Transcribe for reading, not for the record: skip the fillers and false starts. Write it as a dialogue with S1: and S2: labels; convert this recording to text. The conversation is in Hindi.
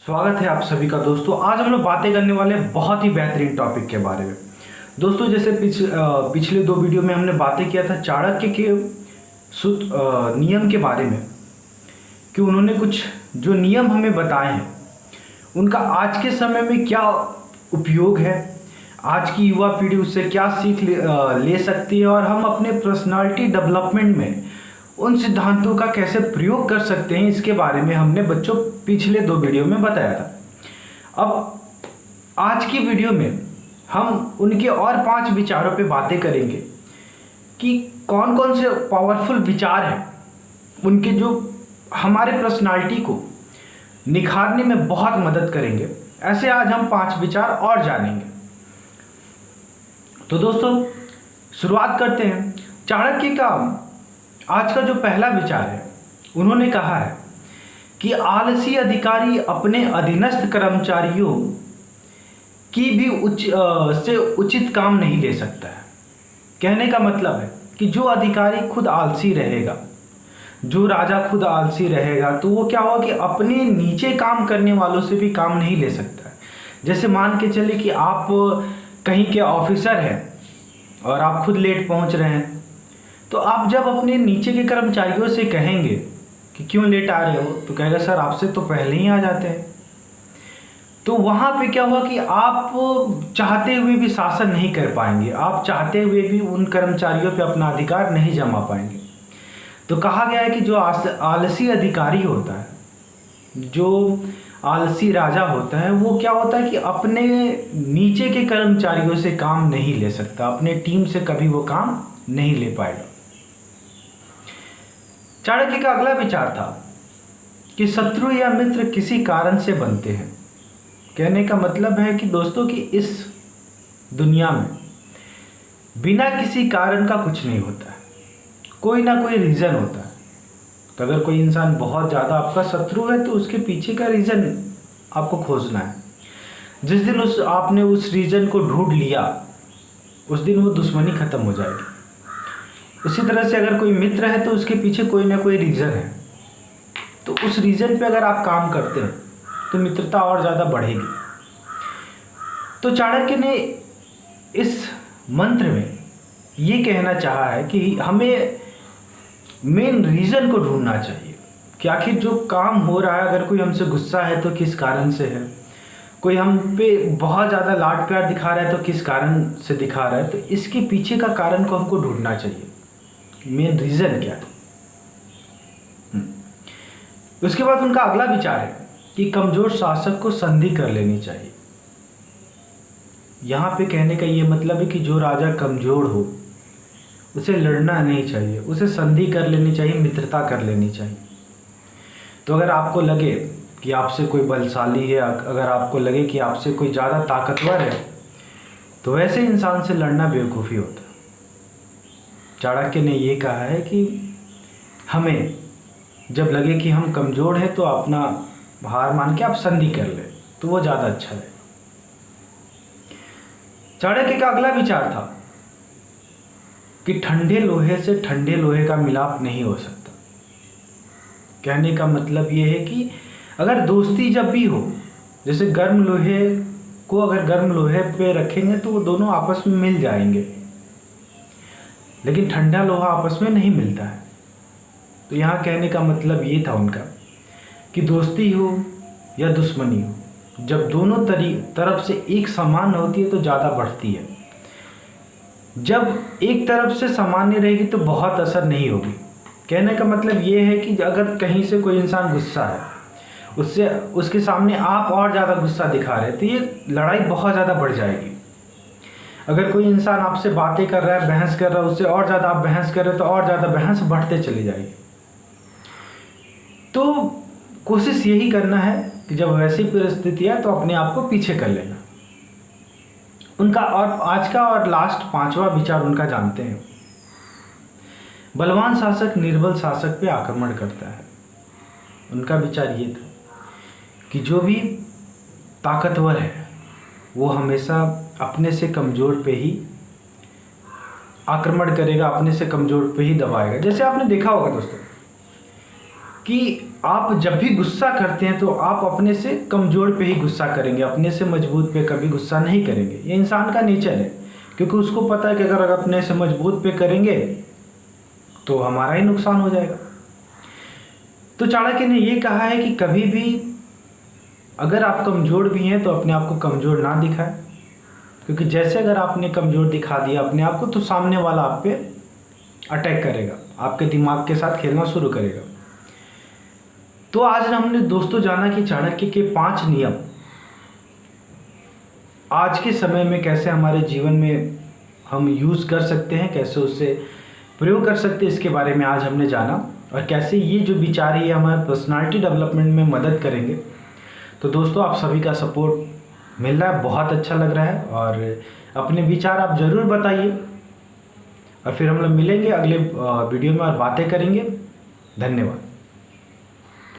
S1: स्वागत है आप सभी का दोस्तों। आज हम लोग बातें करने वाले हैं बहुत ही बेहतरीन टॉपिक के बारे में। दोस्तों जैसे पिछले दो वीडियो में हमने बातें किया था चाणक्य के नियम के बारे में कि उन्होंने कुछ जो नियम हमें बताए हैं उनका आज के समय में क्या उपयोग है, आज की युवा पीढ़ी उससे क्या सीख ले सकती है और हम अपने पर्सनालिटी डेवलपमेंट में उन सिद्धांतों का कैसे प्रयोग कर सकते हैं, इसके बारे में हमने बच्चों पिछले दो वीडियो में बताया था। अब आज की वीडियो में हम उनके और 5 विचारों पे बातें करेंगे कि कौन कौन से पावरफुल विचार हैं उनके जो हमारे पर्सनालिटी को निखारने में बहुत मदद करेंगे। ऐसे आज हम 5 विचार और जानेंगे। तो दोस्तों शुरुआत करते हैं। चाणक्य का आज का जो पहला विचार है, उन्होंने कहा है कि आलसी अधिकारी अपने अधीनस्थ कर्मचारियों की भी उचित काम नहीं ले सकता है। कहने का मतलब है कि जो अधिकारी खुद आलसी रहेगा, जो राजा खुद आलसी रहेगा, तो वो क्या होगा कि अपने नीचे काम करने वालों से भी काम नहीं ले सकता है। जैसे मान के चले कि आप कहीं के ऑफिसर हैं और आप खुद लेट पहुंच रहे हैं, तो आप जब अपने नीचे के कर्मचारियों से कहेंगे कि क्यों लेट आ रहे हो, तो कहेगा सर आपसे तो पहले ही आ जाते हैं। तो वहाँ पे क्या हुआ कि आप चाहते हुए भी शासन नहीं कर पाएंगे, आप चाहते हुए भी उन कर्मचारियों पे अपना अधिकार नहीं जमा पाएंगे। तो कहा गया है कि जो आलसी अधिकारी होता है, जो आलसी राजा होता है, वो क्या होता है कि अपने नीचे के कर्मचारियों से काम नहीं ले सकता, अपने टीम से कभी वो काम नहीं ले पाएगा। चाणक्य का अगला विचार था कि शत्रु या मित्र किसी कारण से बनते हैं। कहने का मतलब है कि दोस्तों कि इस दुनिया में बिना किसी कारण का कुछ नहीं होता है, कोई ना कोई रीज़न होता है। तो अगर कोई इंसान बहुत ज़्यादा आपका शत्रु है तो उसके पीछे का रीज़न आपको खोजना है। जिस दिन आपने उस रीज़न को ढूंढ लिया, उस दिन वो दुश्मनी ख़त्म हो जाएगी। उसी तरह से अगर कोई मित्र है तो उसके पीछे कोई ना कोई रीज़न है, तो उस रीज़न पे अगर आप काम करते हैं तो मित्रता और ज़्यादा बढ़ेगी। तो चाणक्य ने इस मंत्र में ये कहना चाहा है कि हमें मेन रीज़न को ढूंढना चाहिए कि आखिर जो काम हो रहा है, अगर कोई हमसे गुस्सा है तो किस कारण से है, कोई हम पे बहुत ज़्यादा लाड प्यार दिखा रहा है तो किस कारण से दिखा रहा है। तो इसके पीछे का कारण को हमको ढूंढना चाहिए, मेन रीज़न क्या है। उसके बाद उनका अगला विचार है कि कमज़ोर शासक को संधि कर लेनी चाहिए। यहाँ पे कहने का ये मतलब है कि जो राजा कमज़ोर हो उसे लड़ना नहीं चाहिए, उसे संधि कर लेनी चाहिए, मित्रता कर लेनी चाहिए। तो अगर आपको लगे कि आपसे कोई बलशाली है, अगर आपको लगे कि आपसे कोई ज़्यादा ताकतवर है, तो वैसे इंसान से लड़ना बेवकूफ़ी होता है। चाणक्य ने ये कहा है कि हमें जब लगे कि हम कमज़ोर हैं तो अपना हार मान के आप संधि कर ले, तो वो ज़्यादा अच्छा है। चाणक्य का अगला विचार था कि ठंडे लोहे से ठंडे लोहे का मिलाप नहीं हो सकता। कहने का मतलब ये है कि अगर दोस्ती जब भी हो, जैसे गर्म लोहे को अगर गर्म लोहे पे रखेंगे तो वो दोनों आपस में मिल जाएंगे, लेकिन ठंडा लोहा आपस में नहीं मिलता है। तो यहाँ कहने का मतलब ये था उनका कि दोस्ती हो या दुश्मनी हो, जब दोनों तरफ से एक समान होती है तो ज़्यादा बढ़ती है। जब एक तरफ से सामान्य रहेगी तो बहुत असर नहीं होगी। कहने का मतलब ये है कि अगर कहीं से कोई इंसान गुस्सा है, उसके सामने आप और ज़्यादा गुस्सा दिखा रहे हैं तो ये लड़ाई बहुत ज़्यादा बढ़ जाएगी। अगर कोई इंसान आपसे बातें कर रहा है, बहस कर रहा है, उससे और ज़्यादा आप बहस कर रहे हो तो और ज़्यादा बहस बढ़ते चली जाएगी। तो कोशिश यही करना है कि जब वैसी परिस्थिति है तो अपने आप को पीछे कर लेना। उनका और आज का और लास्ट 5वां विचार उनका जानते हैं। बलवान शासक निर्बल शासक पे आक्रमण करता है। उनका विचार ये था कि जो भी ताकतवर है वो हमेशा अपने से कमज़ोर पे ही आक्रमण करेगा, अपने से कमज़ोर पे ही दबाएगा। जैसे आपने देखा होगा दोस्तों कि आप जब भी गुस्सा करते हैं तो आप अपने से कमज़ोर पे ही गुस्सा करेंगे, अपने से मजबूत पे कभी गुस्सा नहीं करेंगे। ये इंसान का नेचर है, क्योंकि उसको पता है कि अगर अपने से मजबूत पे करेंगे तो हमारा ही नुकसान हो जाएगा। तो चाणक्य ने ये कहा है कि कभी भी अगर आप कमज़ोर भी हैं तो अपने आप को कमज़ोर ना दिखाएं, क्योंकि जैसे अगर आपने कमज़ोर दिखा दिया अपने आप को तो सामने वाला आप पे अटैक करेगा, आपके दिमाग के साथ खेलना शुरू करेगा। तो आज हमने दोस्तों जाना कि चाणक्य के 5 नियम आज के समय में कैसे हमारे जीवन में हम यूज़ कर सकते हैं, कैसे उससे प्रयोग कर सकते हैं, इसके बारे में आज हमने जाना। और कैसे ये जो विचार है ये हमारे पर्सनालिटी डेवलपमेंट में मदद करेंगे। तो दोस्तों आप सभी का सपोर्ट मिल रहा है, बहुत अच्छा लग रहा है, और अपने विचार आप ज़रूर बताइए। और फिर हम लोग मिलेंगे अगले वीडियो में और बातें करेंगे। धन्यवाद।